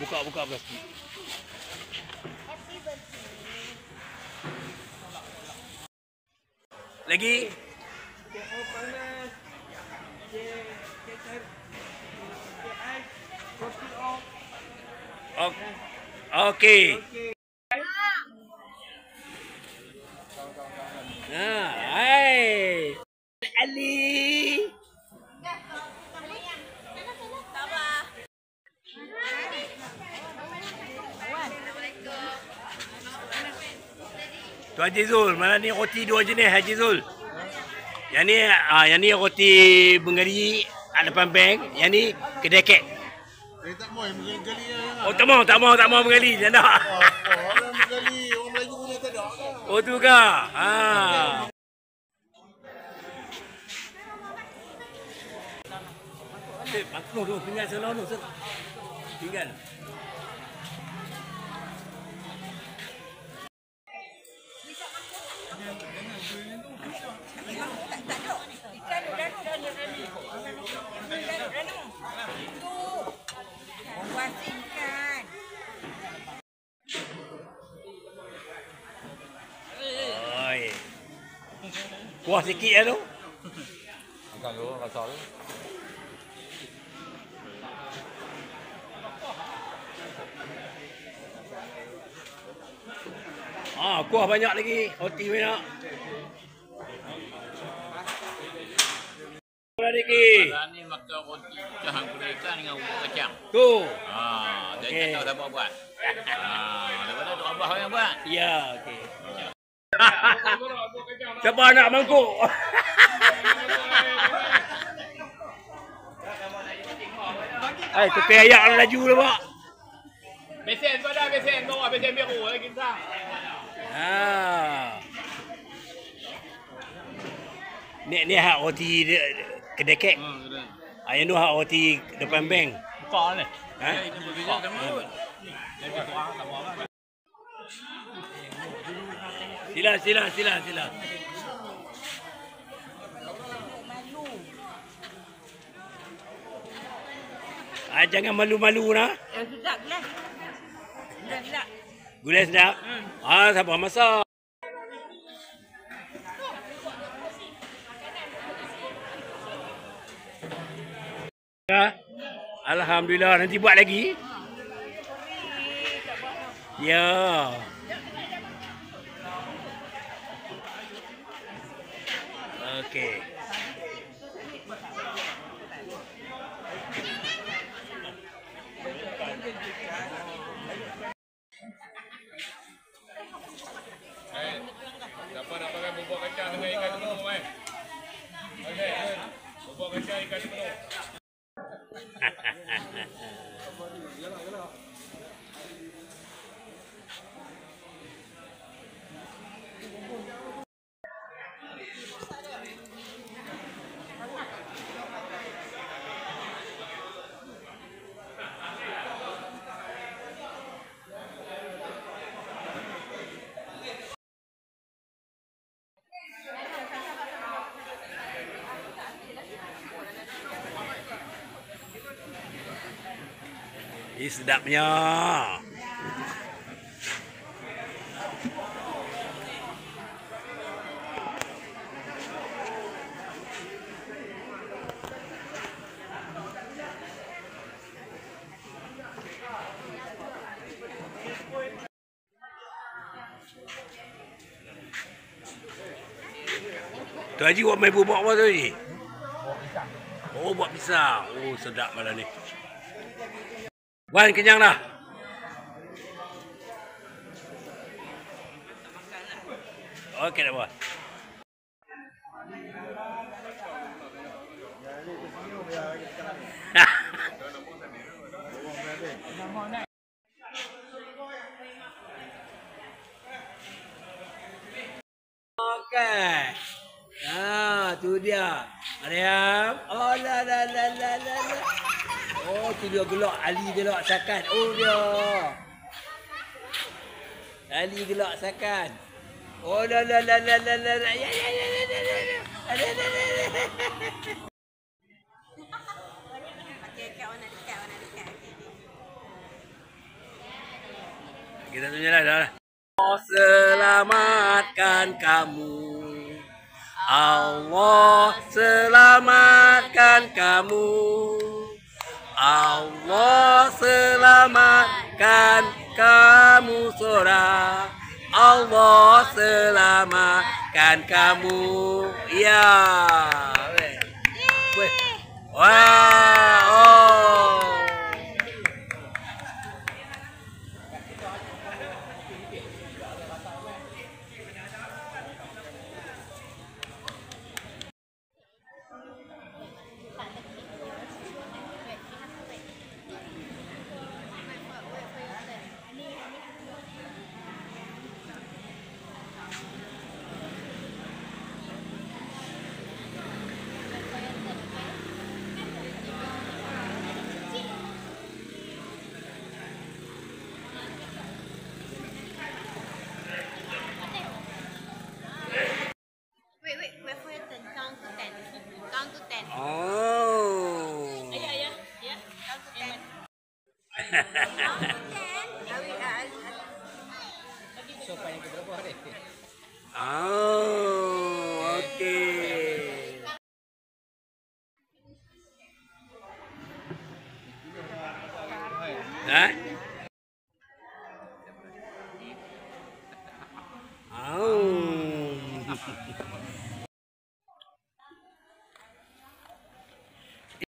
Buka plastik. Lagi. Okey. Hai. Ali. Tu Haji Zul, mana ni roti dua jenis Haji Zul. Yang ni roti Bengali depan bank, yang ni kedai kek. Tak mau yang Bengali ya. Oh tak mau Bengali, tak nak. Orang Bengali, orang Melayu punya tak ada. Oh tu ke? Makluh tu, tinggal selau tu. Tinggal. Kuah sikit ya tu. Makan dulu rasa tu. Kuah banyak lagi, roti banyak. Lagi. Ni makan roti cahan kulikan dengan bubuk kacang. Tu. Jadi tak tahu siapa buat. Daripada tu abah yang buat. Ya, okey. Siapa nak mangkuk? Tepi ayak laju lah, Pak. Besen tu ada, besen bawah, besen biru lagi sang. Ni hak roti kedai kek. Yang tu hak roti depan bank. Buka ni. Ini berbeza sama pun. Sila. Jangan malu-malu nah. Sedap lah. Sedap. Gulai sedap. Sabar masak. Alhamdulillah, nanti buat lagi. Ya. Okey. Siapa nak pakai bubuk kacang dengan ikan penuh, mai? Okey. Bubuk kacang ikan penuh. Ini sedapnya. Tu Haji buat main bubuk apa tu ni? Oh, buat pisang. Oh, sedap malam ni. Wan, kenyang dah? Okey dah, Wan. Okey. Tu dia. Mariam. Oh, la. Oh, tu dia gelak. Ali gelak sakan. Oh, dia. Ali gelak sakan. Oh, la. Ya. Okey, warna dekat. Kita tunjuk dah. Allah selamatkan kamu. Allah selamatkan kamu. Allah selamatkan kamu seorang. Allah selamatkan kamu. Ya. Wah. Oh. Wait for your turn. Count to 10. Count to 10. Oh. Yeah. Count to 10. Count to 10. Oh, okay. Hah?